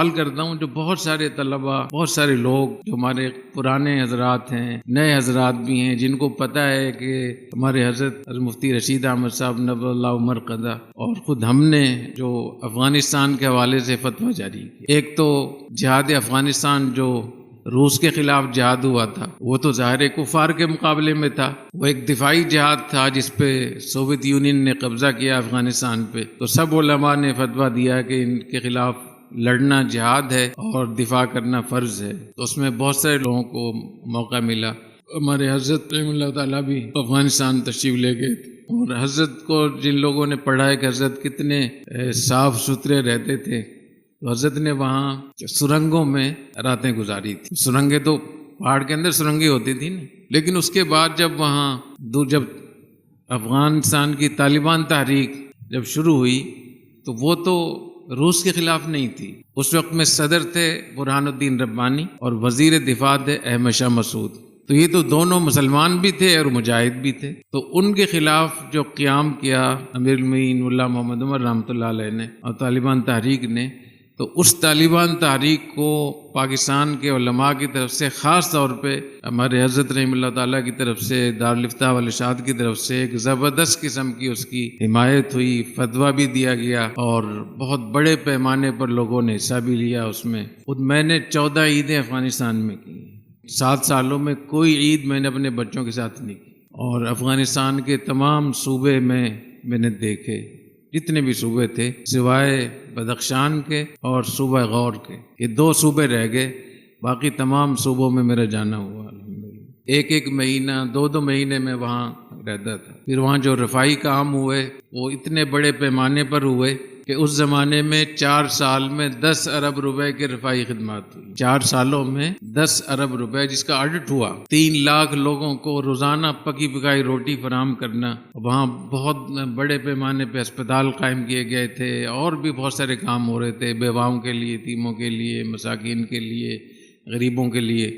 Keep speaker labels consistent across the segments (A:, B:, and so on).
A: سوال کرتا ہوں جو بہت سارے طلباء، بہت سارے لوگ جو ہمارے پرانے حضرات ہیں، نئے حضرات بھی ہیں، جن کو پتہ ہے کہ ہمارے حضرت مفتی رشید احمد صاحب نبی اللہ عمر قدہ اور خود ہم نے جو افغانستان کے حوالے سے فتویٰ جاری کیا، ایک تو جہاد افغانستان جو روس کے خلاف جہاد ہوا تھا، وہ تو ظاہر کفار کے مقابلے میں تھا، وہ ایک دفاعی جہاد تھا جس پہ سوویت یونین نے قبضہ کیا افغانستان پہ، تو سب علماء نے فتویٰ دیا کہ ان کے خلاف لڑنا جہاد ہے اور دفاع کرنا فرض ہے، تو اس میں بہت سارے لوگوں کو موقع ملا۔ ہمارے حضرت رحمہ اللہ تعالیٰ بھی افغانستان تشریف لے گئے تھے، اور حضرت کو جن لوگوں نے پڑھا ہے کہ حضرت کتنے صاف ستھرے رہتے تھے، تو حضرت نے وہاں سرنگوں میں راتیں گزاری تھی۔ سرنگیں تو پہاڑ کے اندر سرنگیں ہوتی تھی نا، لیکن اس کے بعد جب افغانستان کی طالبان تحریک جب شروع ہوئی تو وہ تو روس کے خلاف نہیں تھی، اس وقت میں صدر تھے برہان الدین ربانی اور وزیر دفاع تھے احمد شاہ مسعود، تو یہ تو دونوں مسلمان بھی تھے اور مجاہد بھی تھے، تو ان کے خلاف جو قیام کیا امیر المؤمنین ملا محمد عمر رحمۃ اللہ علیہ نے اور طالبان تحریک نے، تو اس طالبان تحریک کو پاکستان کے علماء کی طرف سے، خاص طور پہ ہمارے حضرت رحمہ اللہ تعالیٰ کی طرف سے، دارالفتاح والارشاد کی طرف سے ایک زبردست قسم کی اس کی حمایت ہوئی، فتویٰ بھی دیا گیا اور بہت بڑے پیمانے پر لوگوں نے حصہ بھی لیا اس میں۔ خود میں نے 14 عیدیں افغانستان میں کی، 7 سالوں میں کوئی عید میں نے اپنے بچوں کے ساتھ نہیں کی، اور افغانستان کے تمام صوبے میں نے دیکھے، جتنے بھی صوبے تھے سوائے بدخشان کے اور صوبہ غور کے، یہ 2 صوبے رہ گئے، باقی تمام صوبوں میں میرا جانا ہوا الحمدللہ۔ ایک مہینہ 2 مہینے میں وہاں رہتا تھا۔ پھر وہاں جو رفائی کام ہوئے وہ اتنے بڑے پیمانے پر ہوئے کہ اس زمانے میں 4 سال میں 10 ارب روپے کے رفائی خدمات ہوئی، 4 سالوں میں 10 ارب روپے، جس کا آڈٹ ہوا 3 لاکھ لوگوں کو روزانہ پکی پکائی روٹی فراہم کرنا۔ وہاں بہت بڑے پیمانے پہ اسپتال قائم کیے گئے تھے، اور بھی بہت سارے کام ہو رہے تھے، بیواؤں کے لیے، یتیموں کے لیے، مساکین کے لیے، غریبوں کے لیے۔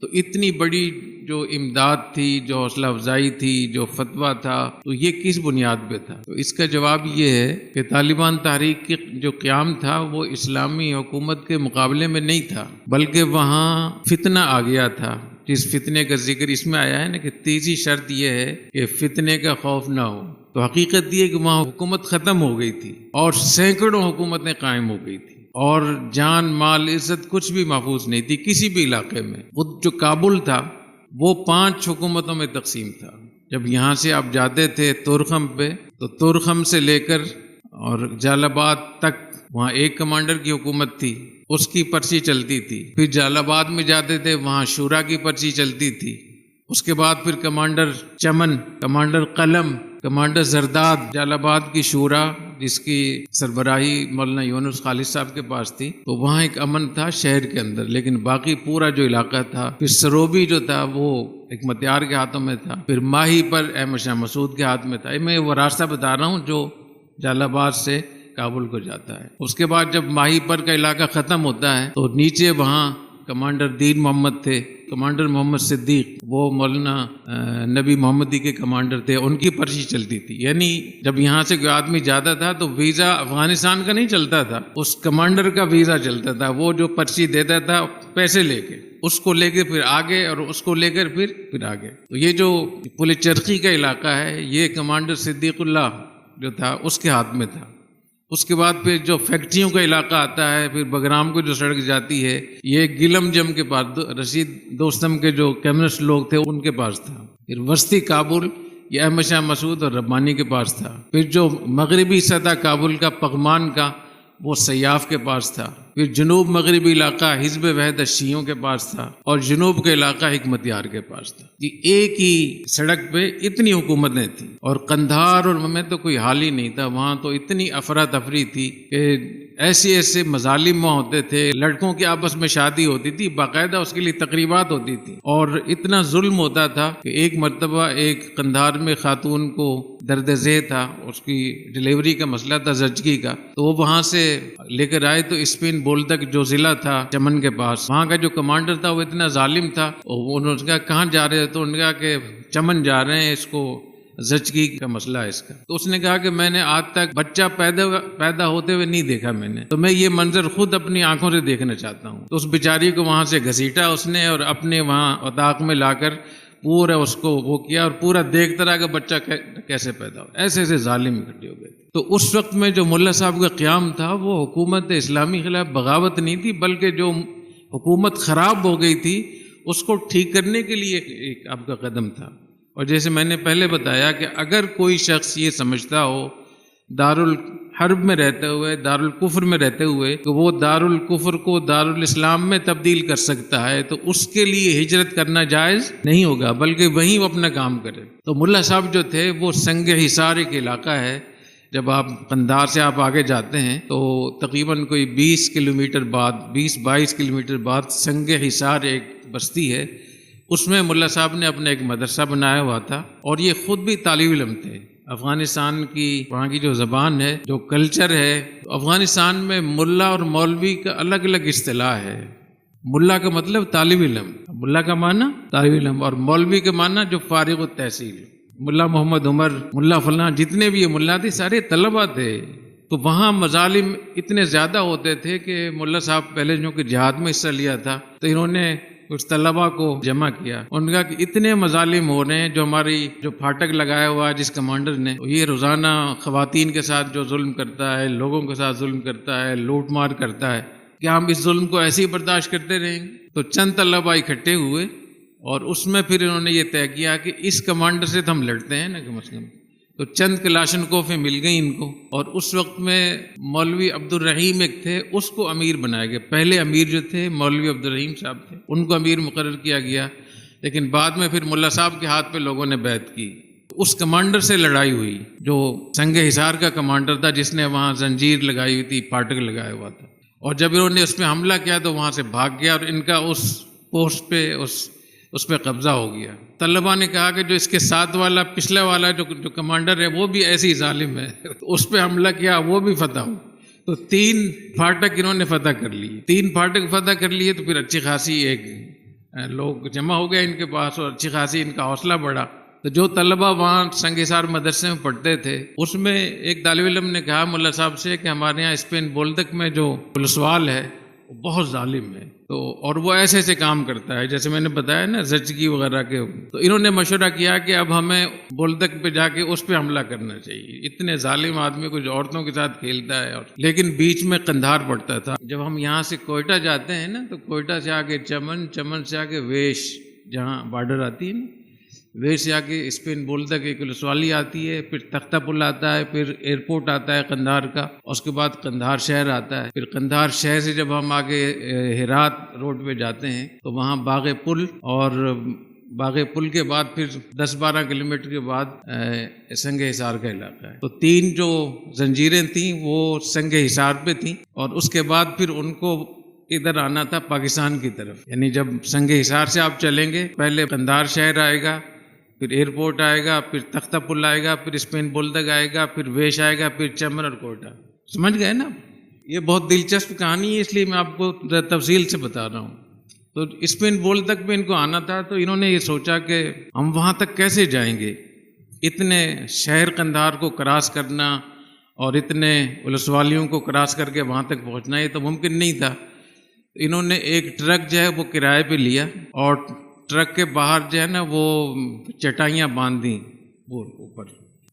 A: تو اتنی بڑی جو امداد تھی، جو حوصلہ افزائی تھی، جو فتویٰ تھا، تو یہ کس بنیاد پہ تھا؟ تو اس کا جواب یہ ہے کہ طالبان تحریک کی جو قیام تھا وہ اسلامی حکومت کے مقابلے میں نہیں تھا، بلکہ وہاں فتنہ آ گیا تھا، جس فتنے کا ذکر اس میں آیا ہے نا کہ تیسری شرط یہ ہے کہ فتنے کا خوف نہ ہو۔ تو حقیقت یہ کہ وہاں حکومت ختم ہو گئی تھی اور سینکڑوں حکومتیں قائم ہو گئی تھی، اور جان مال عزت کچھ بھی محفوظ نہیں تھی کسی بھی علاقے میں۔ خود جو کابل تھا وہ 5 حکومتوں میں تقسیم تھا۔ جب یہاں سے آپ جاتے تھے تورخم پہ، تو تورخم سے لے کر اور جال آباد تک وہاں ایک کمانڈر کی حکومت تھی، اس کی پرچی چلتی تھی۔ پھر جال آباد میں جاتے تھے، وہاں شورا کی پرچی چلتی تھی۔ اس کے بعد پھر کمانڈر چمن، کمانڈر قلم، کمانڈر زرداد، جال آباد کی شورا جس کی سربراہی مولانا یونس خالد صاحب کے پاس تھی، تو وہاں ایک امن تھا شہر کے اندر، لیکن باقی پورا جو علاقہ تھا، پھر سروبی جو تھا وہ حکمت یار کے ہاتھوں میں تھا، پھر ماہی پر احمد شاہ مسعود کے ہاتھ میں تھا۔ میں وہ راستہ بتا رہا ہوں جو جال آباد سے کابل کو جاتا ہے۔ اس کے بعد جب ماہی پر کا علاقہ ختم ہوتا ہے تو نیچے وہاں کمانڈر دین محمد تھے، کمانڈر محمد صدیق، وہ مولانا نبی محمدی کے کمانڈر تھے، ان کی پرچی چلتی تھی۔ یعنی جب یہاں سے کوئی آدمی جاتا تھا تو ویزا افغانستان کا نہیں چلتا تھا، اس کمانڈر کا ویزا چلتا تھا، وہ جو پرچی دیتا تھا پیسے لے کے، اس کو لے کے پھر آگے، اور اس کو لے کر پھر آگے۔ تو یہ جو پل چرخی کا علاقہ ہے، یہ کمانڈر صدیق اللہ جو تھا اس کے ہاتھ میں تھا۔ اس کے بعد پھر جو فیکٹریوں کا علاقہ آتا ہے، پھر بگرام کو جو سڑک جاتی ہے، یہ گلم جم کے پاس رشید دوستم کے جو کمیونسٹ لوگ تھے ان کے پاس تھا۔ پھر وسطی کابل یہ احمد شاہ مسعود اور ربانی کے پاس تھا۔ پھر جو مغربی حصہ تھا کابل کا، پغمان کا، وہ سیاف کے پاس تھا۔ پھر جنوب مغربی علاقہ حزب وحدت شیعوں کے پاس تھا، اور جنوب کا علاقہ حکمت یار کے پاس تھا۔ یہ ایک ہی سڑک پہ اتنی حکومتیں تھیں، اور قندھار اور میں تو کوئی حال ہی نہیں تھا، وہاں تو اتنی افراتفری تھی کہ ایسے مظالم وہاں ہوتے تھے، لڑکوں کی آپس میں شادی ہوتی تھی، باقاعدہ اس کے لیے تقریبات ہوتی تھی، اور اتنا ظلم ہوتا تھا کہ ایک مرتبہ ایک قندھار میں خاتون کو درد ذیل تھا، اس کی ڈلیوری کا مسئلہ تھا زچگی کا، تو وہ وہاں سے لے کر آئے، تو اسپین بولدک جو ضلع تھا چمن کے پاس، وہاں کا جو کمانڈر تھا وہ اتنا ظالم تھا، انہوں نے کہا کہاں جا رہے ہیں، تو انہوں نے کہا کہ چمن جا رہے ہیں، اس کو زچگی کا مسئلہ ہے اس کا. تو اس نے کہا کہ میں نے آج تک بچہ پیدا ہوتے ہوئے نہیں دیکھا میں نے، تو میں یہ منظر خود اپنی آنکھوں سے دیکھنا چاہتا ہوں. تو اس بیچاری کو وہاں سے گھسیٹا اس نے اور اپنے وہاں اتاق میں لا کر پورا اس کو وہ کیا اور پورا دیکھتا رہا کہ بچہ کیسے پیدا ہو. ایسے ایسے ظالم اکٹھے ہو گئے. تو اس وقت میں جو ملا صاحب کا قیام تھا وہ حکومت اسلامی خلاف بغاوت نہیں تھی، بلکہ جو حکومت خراب ہو گئی تھی اس کو ٹھیک کرنے کے لیے ایک آپ کا قدم تھا. اور جیسے میں نے پہلے بتایا کہ اگر کوئی شخص یہ سمجھتا ہو دارالحرب میں رہتے ہوئے، دارالکفر میں رہتے ہوئے کہ وہ دارالکفر کو دارالاسلام میں تبدیل کر سکتا ہے، تو اس کے لیے ہجرت کرنا جائز نہیں ہوگا، بلکہ وہیں وہ اپنا کام کرے. تو ملا صاحب جو تھے وہ سنگ حصار ایک علاقہ ہے، جب آپ قندھار سے آپ آگے جاتے ہیں تو تقریباً کوئی 20 کلومیٹر بعد 20-22 کلومیٹر بعد سنگ حصار ایک بستی ہے. اس میں ملا صاحب نے اپنا ایک مدرسہ بنایا ہوا تھا اور یہ خود بھی طالب علم تھے. افغانستان کی وہاں کی جو زبان ہے، جو کلچر ہے، افغانستان میں ملا اور مولوی کا الگ الگ اصطلاح ہے. ملا کا مطلب طالب علم، ملا کا معنی طالب علم، اور مولوی کا معنی جو فارغ التحصیل. ملا محمد عمر، ملا فلاں، جتنے بھی یہ ملا تھے سارے طلبہ تھے. تو وہاں مظالم اتنے زیادہ ہوتے تھے کہ ملا صاحب پہلے جو کہ جہاد میں حصہ لیا تھا تو انہوں نے کچھ طلباء کو جمع کیا. ان کا کہ اتنے مظالم ہو رہے ہیں، جو ہماری جو پھاٹک لگایا ہوا ہے جس کمانڈر نے، یہ روزانہ خواتین کے ساتھ جو ظلم کرتا ہے، لوگوں کے ساتھ ظلم کرتا ہے، لوٹ مار کرتا ہے، کیا ہم اس ظلم کو ایسے ہی برداشت کرتے رہیں گے؟ تو چند طلباء اکٹھے ہوئے اور اس میں پھر انہوں نے یہ طے کیا کہ اس کمانڈر سے تو ہم لڑتے ہیں نا کم از کم. تو چند کلاشنکوفیں مل گئیں ان کو، اور اس وقت میں مولوی عبد الرحیم ایک تھے، اس کو امیر بنایا گیا. پہلے امیر جو تھے مولوی عبد الرحیم صاحب تھے، ان کو امیر مقرر کیا گیا. لیکن بعد میں پھر ملا صاحب کے ہاتھ پہ لوگوں نے بیعت کی. اس کمانڈر سے لڑائی ہوئی جو سنگ حصار کا کمانڈر تھا، جس نے وہاں زنجیر لگائی ہوئی تھی، پھاٹک لگایا ہوا تھا. اور جب انہوں نے اس پہ حملہ کیا تو وہاں سے بھاگ گیا اور ان کا اس پوسٹ پہ اس پہ قبضہ ہو گیا. طلباء نے کہا کہ جو اس کے ساتھ والا پچھلا والا جو کمانڈر ہے وہ بھی ایسے ہی ظالم ہے، اس پہ حملہ کیا وہ بھی فتح ہو. تو 3 پھاٹک انہوں نے فتح کر لی. 3 پھاٹک فتح کر لیے تو پھر اچھی خاصی ایک لوگ جمع ہو گئے ان کے پاس اور اچھی خاصی ان کا حوصلہ بڑھا. تو جو طلباء وہاں سنگ حصار مدرسے میں پڑھتے تھے اس میں ایک طالب علم نے کہا ملا صاحب سے کہ ہمارے یہاں اسپین بولدک میں جو پولیسوال ہے وہ بہت ظالم ہے، تو اور وہ ایسے ایسے کام کرتا ہے جیسے میں نے بتایا نا زچگی وغیرہ کے. تو انہوں نے مشورہ کیا کہ اب ہمیں بولدک پہ جا کے اس پہ حملہ کرنا چاہیے. اتنے ظالم آدمی کچھ عورتوں کے ساتھ کھیلتا ہے. اور لیکن بیچ میں قندھار پڑتا تھا. جب ہم یہاں سے کوئٹہ جاتے ہیں نا تو کوئٹہ سے آگے چمن، چمن سے آگے ویش جہاں بارڈر آتی ہے نا، ویش سے آگے اسپین بولدک ایک ولسوالی آتی ہے، پھر تختہ پل آتا ہے، پھر ایئرپورٹ آتا ہے قندھار کا، اس کے بعد قندھار شہر آتا ہے. پھر قندھار شہر سے جب ہم آگے ہرات روڈ پہ جاتے ہیں تو وہاں باغ پل، اور باغ پل کے بعد پھر 10-12 کلومیٹر کے بعد سنگ حصار کا علاقہ ہے. تو 3 جو زنجیریں تھیں وہ سنگ حصار پہ تھیں، اور اس کے بعد پھر ان کو ادھر آنا تھا پاکستان کی طرف. یعنی جب سنگ حصار سے آپ چلیں گے پہلے قندھار شہر آئے گا، پھر ایئرپورٹ آئے گا، پھر تختہ پل آئے گا، پھر اسپین بولدک آئے گا، پھر ویش آئے گا، پھر چمن اور کوئٹہ. سمجھ گئے نا؟ یہ بہت دلچسپ کہانی ہے، اس لیے میں آپ کو تفصیل سے بتا رہا ہوں. تو اسپین بولدک میں ان کو آنا تھا تو انہوں نے یہ سوچا کہ ہم وہاں تک کیسے جائیں گے، اتنے شہر قندھار کو کراس کرنا اور اتنے ولسوالیوں کو کراس کر کے وہاں تک پہنچنا، یہ تو ممکن نہیں تھا. انہوں نے ایک ٹرک جو ہے وہ کرائے پہ لیا اور ٹرک کے باہر جو ہے نا وہ چٹائیاں باندھ دیں وہ اوپر.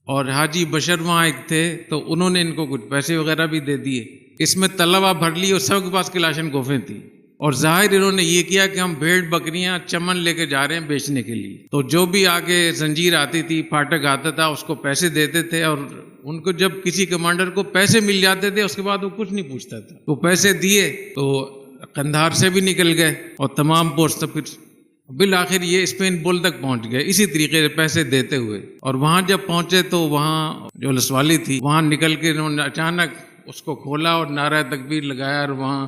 A: اور حاجی بشر وہاں ایک تھے تو انہوں نے ان کو کچھ پیسے وغیرہ بھی دے دیے. اس میں طلبہ بھر لی اور سب کے پاس کلاشن کوفیں تھیں. اور ظاہر انہوں نے یہ کیا کہ ہم بھیڑ بکریاں چمن لے کے جا رہے ہیں بیچنے کے لیے. تو جو بھی آگے زنجیر آتی تھی، پھاٹک آتا تھا، اس کو پیسے دیتے تھے. اور ان کو جب کسی کمانڈر کو پیسے مل جاتے تھے اس کے بعد وہ کچھ نہیں پوچھتا تھا. وہ پیسے دیے تو قندھار سے بھی نکل گئے اور تمام پوسٹ پھر بالآخر یہ اسپین بولدک پہنچ گئے اسی طریقے سے پیسے دیتے ہوئے. اور وہاں جب پہنچے تو وہاں جو لسوالی تھی وہاں نکل کے انہوں نے اچانک اس کو کھولا اور نعرہ تکبیر لگایا اور وہاں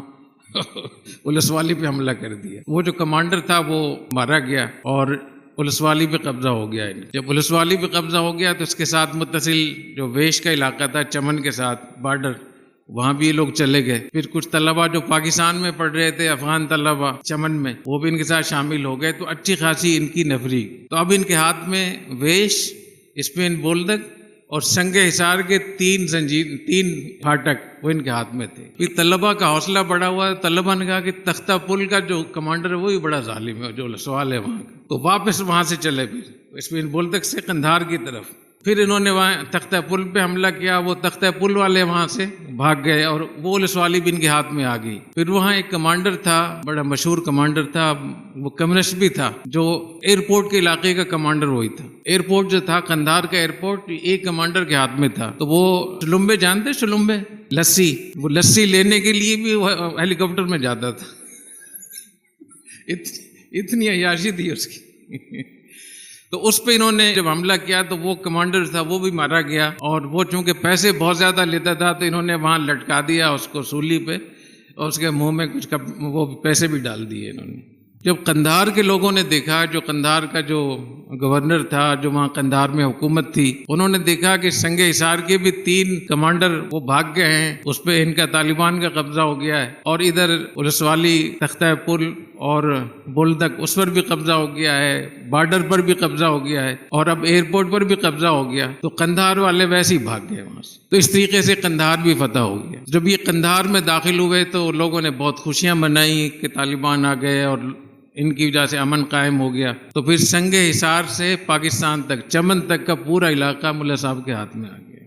A: پولیس والی پہ حملہ کر دیا. وہ جو کمانڈر تھا وہ مارا گیا اور پولیس والی پہ قبضہ ہو گیا. جب پولیس والی پہ قبضہ ہو گیا تو اس کے ساتھ متصل جو ویش کا علاقہ تھا چمن کے ساتھ بارڈر، وہاں بھی یہ لوگ چلے گئے. پھر کچھ طلبہ جو پاکستان میں پڑھ رہے تھے، افغان طلبہ چمن میں، وہ بھی ان کے ساتھ شامل ہو گئے. تو اچھی خاصی ان کی نفری. تو اب ان کے ہاتھ میں ویش، اسپین بولدک اور سنگ حصار کے 3 پھاٹک وہ ان کے ہاتھ میں تھے. پھر طلبہ کا حوصلہ بڑا ہوا. طلبہ نے کہا کہ تختہ پل کا جو کمانڈر ہے وہی بڑا ظالم ہے، جو سوال ہے وہاں کا. تو واپس وہاں سے چلے پھر اسپین بولدک سے قندھار کی طرف. پھر انہوں نے وہاں تختہ پل پہ حملہ کیا. وہ تختہ پل والے وہاں سے بھاگ گئے اور وہ پولیس والی بھی ان کے ہاتھ میں آ گئی. پھر وہاں ایک کمانڈر تھا، بڑا مشہور کمانڈر تھا، وہ کمیونسٹ بھی تھا، جو ایئرپورٹ کے علاقے کا کمانڈر وہی تھا. ایئرپورٹ جو تھا قندھار کا ایئرپورٹ ایک کمانڈر کے ہاتھ میں تھا. تو وہ شلمبے جانتے، شلمبے لسی، وہ لسی لینے کے لیے بھی وہ ہیلی کاپٹر میں جاتا تھا. اتنی عیاشی تھی اس کی. تو اس پہ انہوں نے جب حملہ کیا تو وہ کمانڈر تھا وہ بھی مارا گیا. اور وہ چونکہ پیسے بہت زیادہ لیتا تھا تو انہوں نے وہاں لٹکا دیا اس کو سولی پہ، اور اس کے منہ میں کچھ وہ پیسے بھی ڈال دیے انہوں نے. جب قندھار کے لوگوں نے دیکھا، جو قندھار کا جو گورنر تھا، جو وہاں قندھار میں حکومت تھی، انہوں نے دیکھا کہ سنگ حصار کے بھی 3 کمانڈر وہ بھاگ گئے ہیں، اس پہ ان کا طالبان کا قبضہ ہو گیا ہے، اور ادھر پولیس والی تختہ پل اور بولدک اس پر بھی قبضہ ہو گیا ہے، بارڈر پر بھی قبضہ ہو گیا ہے، اور اب ایئرپورٹ پر بھی قبضہ ہو گیا. تو قندھار والے ویسے ہی بھاگ گئے وہاں سے. تو اس طریقے سے قندھار بھی فتح ہو گیا. جب یہ قندھار میں داخل ہوئے تو لوگوں نے بہت خوشیاں منائی کہ طالبان آ گئے اور ان کی وجہ سے امن قائم ہو گیا. تو پھر سنگ حصار سے پاکستان تک، چمن تک کا پورا علاقہ ملا صاحب کے ہاتھ میں آ گیا.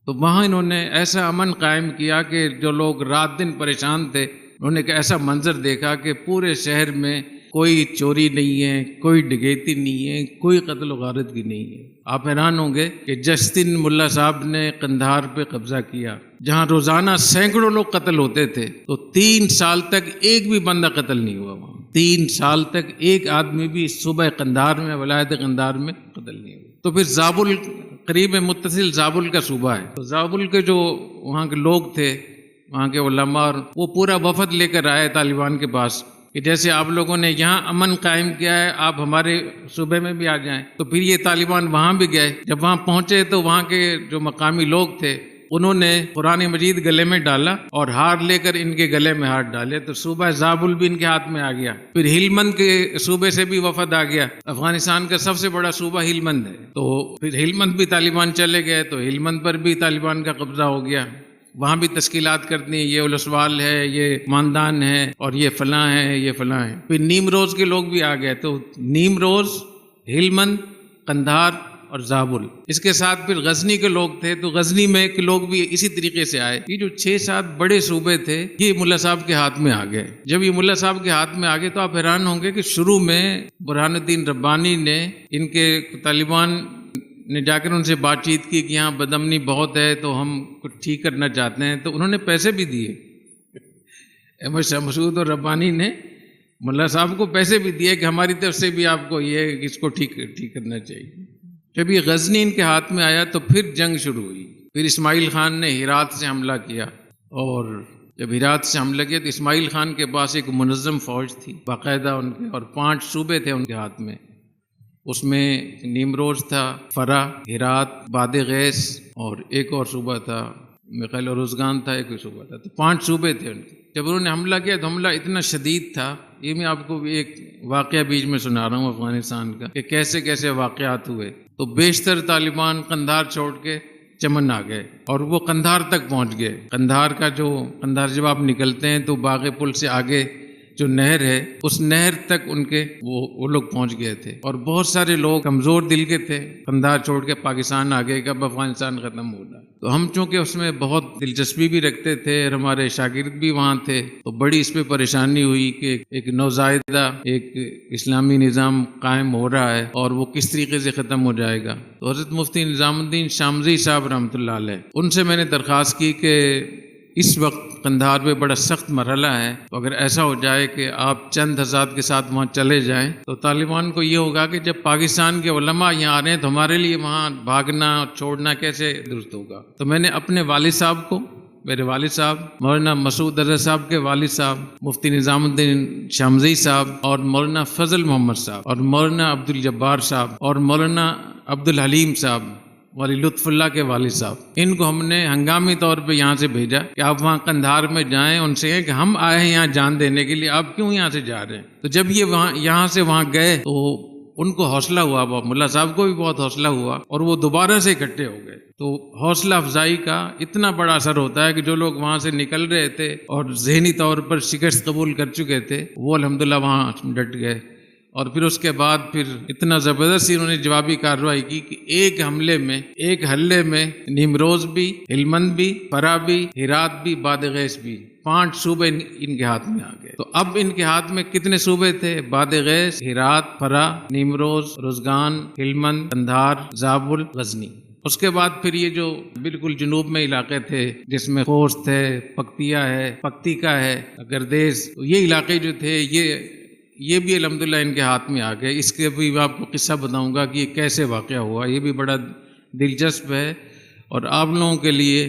A: تو وہاں انہوں نے ایسا امن قائم کیا کہ جو لوگ رات دن پریشان تھے، انہوں نے ایک ایسا منظر دیکھا کہ پورے شہر میں کوئی چوری نہیں ہے، کوئی ڈکیتی نہیں ہے، کوئی قتل و غارت بھی نہیں ہے. آپ حیران ہوں گے کہ جس دن ملا صاحب نے قندھار پہ قبضہ کیا، جہاں روزانہ سینکڑوں لوگ قتل ہوتے تھے، تو 3 سال تک ایک بھی بندہ قتل نہیں ہوا وہاں. 3 سال تک ایک آدمی بھی صوبہ قندھار میں، ولایت قندھار میں قتل نہیں ہوا. تو پھر زابل قریب متصل زابل کا صوبہ ہے. تو زابل کے جو وہاں کے لوگ تھے، وہاں کے علماء، اور وہ پورا وفد لے کر آئے طالبان کے پاس کہ جیسے آپ لوگوں نے یہاں امن قائم کیا ہے، آپ ہمارے صوبے میں بھی آ جائیں. تو پھر یہ طالبان وہاں بھی گئے. جب وہاں پہنچے تو وہاں کے جو مقامی لوگ تھے انہوں نے قرآن مجید گلے میں ڈالا اور ہار لے کر ان کے گلے میں ہاتھ ڈالے. تو صوبہ زابل بھی ان کے ہاتھ میں آ گیا. پھر ہلمند کے صوبے سے بھی وفد آ گیا. افغانستان کا سب سے بڑا صوبہ ہلمند ہے. تو پھر ہلمند بھی طالبان چلے گئے، تو ہلمند پر بھی طالبان کا قبضہ ہو گیا. وہاں بھی تشکیلات کرتی ہیں، یہ اولسوال ہے، یہ ماندان ہے، اور یہ فلاں ہے، یہ فلاں ہے. پھر نیم روز کے لوگ بھی آ گئے. تو نیم روز، ہلمند، قندھار اور زابل، اس کے ساتھ پھر غزنی کے لوگ تھے. تو غزنی میں کے لوگ بھی اسی طریقے سے آئے. یہ جو 6-7 بڑے صوبے تھے یہ ملا صاحب کے ہاتھ میں آ گئے. جب یہ ملا صاحب کے ہاتھ میں آ گئے تو آپ حیران ہوں گے کہ شروع میں برہان الدین ربانی نے ان کے طالبان نے جا کر ان سے بات چیت کی کہ یہاں بدامنی بہت ہے تو ہم کچھ ٹھیک کرنا چاہتے ہیں. تو انہوں نے پیسے بھی دیے. احمد شاہ مسعود اور ربانی نے ملا صاحب کو پیسے بھی دیے کہ ہماری طرف سے بھی آپ کو یہ اس کو ٹھیک کرنا چاہیے. جب یہ غزنی ان کے ہاتھ میں آیا تو پھر جنگ شروع ہوئی. پھر اسماعیل خان نے ہرات سے حملہ کیا، اور جب ہرات سے حملہ کیا تو اسماعیل خان کے پاس ایک منظم فوج تھی باقاعدہ ان کے، اور 5 صوبے تھے ان کے ہاتھ میں. اس میں نیمروز تھا، فرا، ہرات، باد غیث، اور ایک اور صوبہ تھا میرے خیال روزگان تھا، ایک صوبہ تھا. تو 5 صوبے تھے ان کے. جب انہوں نے حملہ کیا تو حملہ اتنا شدید تھا. یہ میں آپ کو ایک واقعہ بیچ میں سنا رہا ہوں افغانستان کا کہ کیسے کیسے واقعات ہوئے. تو بیشتر طالبان قندھار چھوڑ کے چمن آ گئے اور وہ قندھار تک پہنچ گئے. قندھار جب آپ نکلتے ہیں تو باغ پل سے آگے جو نہر ہے اس نہر تک ان کے وہ لوگ پہنچ گئے تھے. اور بہت سارے لوگ کمزور دل کے تھے، قندھار چھوڑ کے پاکستان آگے کب افغانستان ختم ہوگا. تو ہم چونکہ اس میں بہت دلچسپی بھی رکھتے تھے اور ہمارے شاگرد بھی وہاں تھے، تو بڑی اس پہ پریشانی ہوئی کہ ایک نوزائیدہ ایک اسلامی نظام قائم ہو رہا ہے اور وہ کس طریقے سے ختم ہو جائے گا. تو حضرت مفتی نظام الدین شامزی صاحب رحمۃ اللہ علیہ، ان سے میں نے درخواست کی کہ اس وقت قندھار میں بڑا سخت مرحلہ ہے، تو اگر ایسا ہو جائے کہ آپ چند حضرات کے ساتھ وہاں چلے جائیں تو طالبان کو یہ ہوگا کہ جب پاکستان کے علماء یہاں آ رہے ہیں تو ہمارے لیے وہاں بھاگنا اور چھوڑنا کیسے درست ہوگا. تو میں نے اپنے والد صاحب کو، میرے والد صاحب مولانا مسعود رضا صاحب کے والد صاحب مفتی نظام الدین شامزی صاحب، اور مولانا فضل محمد صاحب، اور مولانا عبد الجبار صاحب، اور مولانا عبد الحلیم صاحب، والی لطف اللہ کے والد صاحب، ان کو ہم نے ہنگامی طور پہ یہاں سے بھیجا کہ آپ وہاں قندھار میں جائیں، ان سے کہ ہم آئے ہیں یہاں جان دینے کے لیے، آپ کیوں یہاں سے جا رہے ہیں. تو جب یہ یہاں سے وہاں گئے تو ان کو حوصلہ ہوا، ملا صاحب کو بھی بہت حوصلہ ہوا اور وہ دوبارہ سے اکٹھے ہو گئے۔ تو حوصلہ افزائی کا اتنا بڑا اثر ہوتا ہے کہ جو لوگ وہاں سے نکل رہے تھے اور ذہنی طور پر شکست قبول کر چکے تھے وہ الحمدللہ وہاں ڈٹ گئے، اور پھر اس کے بعد پھر اتنا زبردست انہوں نے جوابی کارروائی کی کہ ایک حملے میں نیمروز بھی، ہلمند بھی، فرا بھی، ہرات بھی، بادغیس بھی، 5 صوبے ان کے ہاتھ میں آ گئے۔ تو اب ان کے ہاتھ میں کتنے صوبے تھے؟ بادغیس، ہرات، فرا، نیمروز، روزگان، ہلمند، قندھار، زابل، غزنی۔ اس کے بعد پھر یہ جو بالکل جنوب میں علاقے تھے جس میں خوست ہے، پکتیا ہے، پکتیکا ہے، گردیز، یہ علاقے جو تھے یہ بھی الحمدللہ ان کے ہاتھ میں آ گئے۔ اس کے بھی میں آپ کو قصہ بتاؤں گا کہ یہ کیسے واقعہ ہوا، یہ بھی بڑا دلچسپ ہے اور آپ لوگوں کے لیے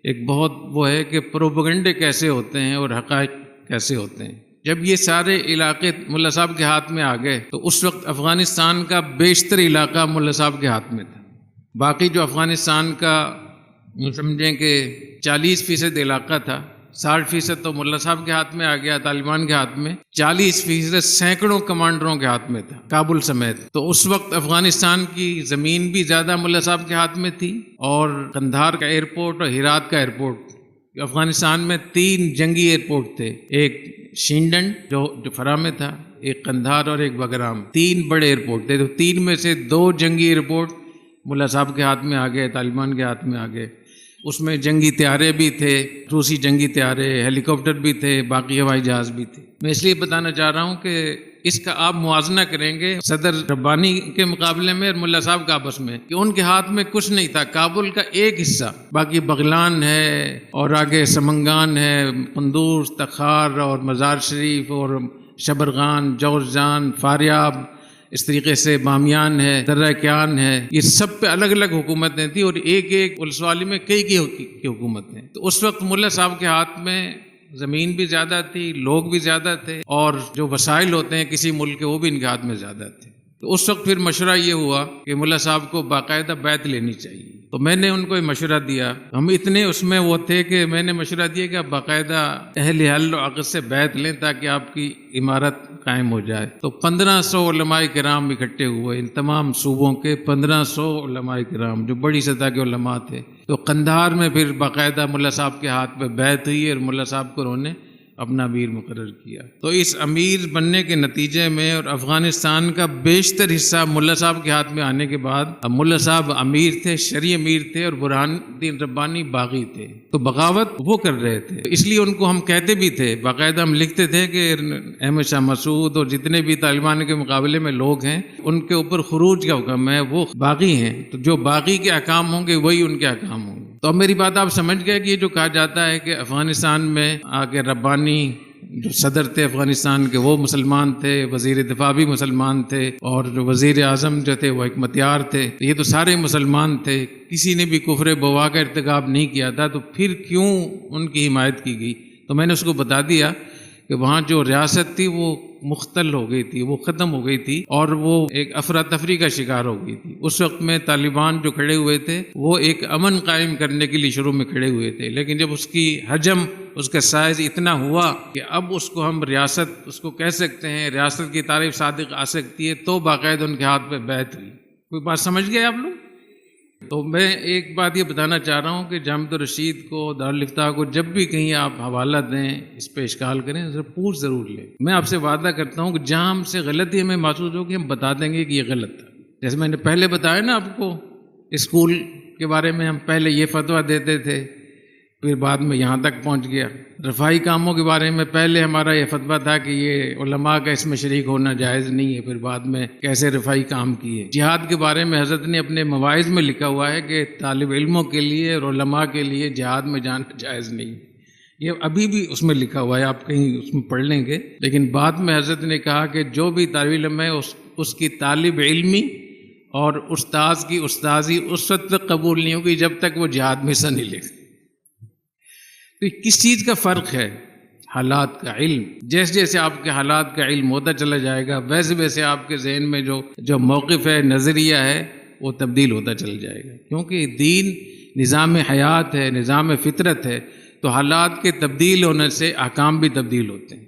A: ایک بہت وہ ہے کہ پروپیگنڈے کیسے ہوتے ہیں اور حقائق کیسے ہوتے ہیں۔ جب یہ سارے علاقے ملا صاحب کے ہاتھ میں آ گئے تو اس وقت افغانستان کا بیشتر علاقہ ملا صاحب کے ہاتھ میں تھا۔ باقی جو افغانستان کا سمجھیں کہ 40% علاقہ تھا، 60% تو ملا صاحب کے ہاتھ میں آ گیا، طالبان کے ہاتھ میں، 40% سینکڑوں کمانڈروں کے ہاتھ میں تھا، کابل سمیت۔ تو اس وقت افغانستان کی زمین بھی زیادہ ملا صاحب کے ہاتھ میں تھی، اور قندھار کا ایئرپورٹ اور ہرات کا ایئرپورٹ، افغانستان میں 3 جنگی ایئرپورٹ تھے، ایک شینڈن جو فرا میں تھا، ایک قندھار اور ایک بگرام، 3 بڑے ایئرپورٹ تھے۔ تو 3 میں سے 2 جنگی ایئرپورٹ ملا صاحب کے ہاتھ میں آ گئے، طالبان کے ہاتھ میں آ گئے۔ اس میں جنگی طیارے بھی تھے، روسی جنگی طیارے، ہیلی کاپٹر بھی تھے، باقی ہوائی جہاز بھی تھے۔ میں اس لیے بتانا چاہ رہا ہوں کہ اس کا آپ موازنہ کریں گے صدر ربانی کے مقابلے میں اور ملا صاحب کا آپس میں، کہ ان کے ہاتھ میں کچھ نہیں تھا، کابل کا ایک حصہ، باقی بغلان ہے اور آگے سمنگان ہے، قندوز، تخار اور مزار شریف اور شبرغان، جوزجان، فاریاب، اس طریقے سے بامیان ہے، درہ کیان ہے، یہ سب پہ الگ الگ حکومتیں تھیں اور ایک ولسوالی میں کئی حکومتیں۔ تو اس وقت ملا صاحب کے ہاتھ میں زمین بھی زیادہ تھی، لوگ بھی زیادہ تھے، اور جو وسائل ہوتے ہیں کسی ملک کے وہ بھی ان کے ہاتھ میں زیادہ تھے۔ تو اس وقت پھر مشورہ یہ ہوا کہ ملا صاحب کو باقاعدہ بیعت لینی چاہیے۔ تو میں نے ان کو یہ مشورہ دیا، ہم اتنے اس میں وہ تھے کہ میں نے مشورہ دیا کہ آپ باقاعدہ اہل حل و عقد سے بیعت لیں تاکہ آپ کی عمارت قائم ہو جائے۔ تو 1500 علماء کرام اکٹھے ہوئے، ان تمام صوبوں کے 1500 علماء کرام جو بڑی سطح کے علماء تھے۔ تو قندھار میں پھر باقاعدہ ملا صاحب کے ہاتھ پہ بیعت ہوئی اور ملا صاحب کو انہوں نے اپنا امیر مقرر کیا۔ تو اس امیر بننے کے نتیجے میں اور افغانستان کا بیشتر حصہ ملا صاحب کے ہاتھ میں آنے کے بعد، اب ملا صاحب امیر تھے، شرعی امیر تھے اور برہان الدین ربانی باغی تھے، تو بغاوت وہ کر رہے تھے۔ اس لیے ان کو ہم کہتے بھی تھے، باقاعدہ ہم لکھتے تھے کہ احمد شاہ مسعود اور جتنے بھی طالبان کے مقابلے میں لوگ ہیں ان کے اوپر خروج کا حکم ہے، وہ باغی ہیں، تو جو باغی کے احکام ہوں گے وہی ان کے احکام ہوں گے۔ تو اب میری بات آپ سمجھ گئے کہ یہ جو کہا جاتا ہے کہ افغانستان میں آگے ربانی جو صدر تھے افغانستان کے وہ مسلمان تھے، وزیر دفاع بھی مسلمان تھے، اور جو وزیر اعظم جو تھے وہ حکمتیار تھے، یہ تو سارے مسلمان تھے، کسی نے بھی کفر بوا کا ارتکاب نہیں کیا تھا، تو پھر کیوں ان کی حمایت کی گئی؟ تو میں نے اس کو بتا دیا کہ وہاں جو ریاست تھی وہ مختل ہو گئی تھی، وہ ختم ہو گئی تھی، اور وہ ایک افراتفری کا شکار ہو گئی تھی۔ اس وقت میں طالبان جو کھڑے ہوئے تھے وہ ایک امن قائم کرنے کے لیے شروع میں کھڑے ہوئے تھے، لیکن جب اس کی حجم، اس کا سائز اتنا ہوا کہ اب اس کو ہم ریاست اس کو کہہ سکتے ہیں، ریاست کی تعریف صادق آ سکتی ہے، تو باقاعدہ ان کے ہاتھ پہ بیعت ہوئی۔ کوئی بات سمجھ گئے آپ لوگ؟ تو میں ایک بات یہ بتانا چاہ رہا ہوں کہ جامعۃ الرشید کو، دارالفتاح کو جب بھی کہیں آپ حوالہ دیں، اس پہ اشکال کریں، پوچھ ضرور لیں۔ میں آپ سے وعدہ کرتا ہوں کہ جہاں ہم سے غلطی ہمیں محسوس ہوگی ہم بتا دیں گے کہ یہ غلط تھا۔ جیسے میں نے پہلے بتایا نا آپ کو، اسکول کے بارے میں ہم پہلے یہ فتویٰ دیتے تھے، پھر بعد میں یہاں تک پہنچ گیا۔ رفاہی کاموں کے بارے میں پہلے ہمارا یہ فتویٰ تھا کہ یہ علماء کا اس میں شریک ہونا جائز نہیں ہے، پھر بعد میں کیسے رفاہی کام کیے۔ جہاد کے بارے میں حضرت نے اپنے مواعظ میں لکھا ہوا ہے کہ طالب علموں کے لیے اور علماء کے لیے جہاد میں جانا جائز نہیں، یہ ابھی بھی اس میں لکھا ہوا ہے، آپ کہیں اس میں پڑھ لیں گے۔ لیکن بعد میں حضرت نے کہا کہ جو بھی طالب علم ہے اس کی طالب علمی اور استاذ کی استاذی اس وقت تک قبول نہیں ہوگی جب تک وہ جہاد میں حصہ نہیں لے۔ تو کس چیز کا فرق ہے؟ حالات کا علم۔ جیسے جیسے آپ کے حالات کا علم ہوتا چلا جائے گا ویسے ویسے آپ کے ذہن میں جو موقف ہے، نظریہ ہے، وہ تبدیل ہوتا چل جائے گا، کیونکہ دین نظام حیات ہے، نظام فطرت ہے، تو حالات کے تبدیل ہونے سے احکام بھی تبدیل ہوتے ہیں۔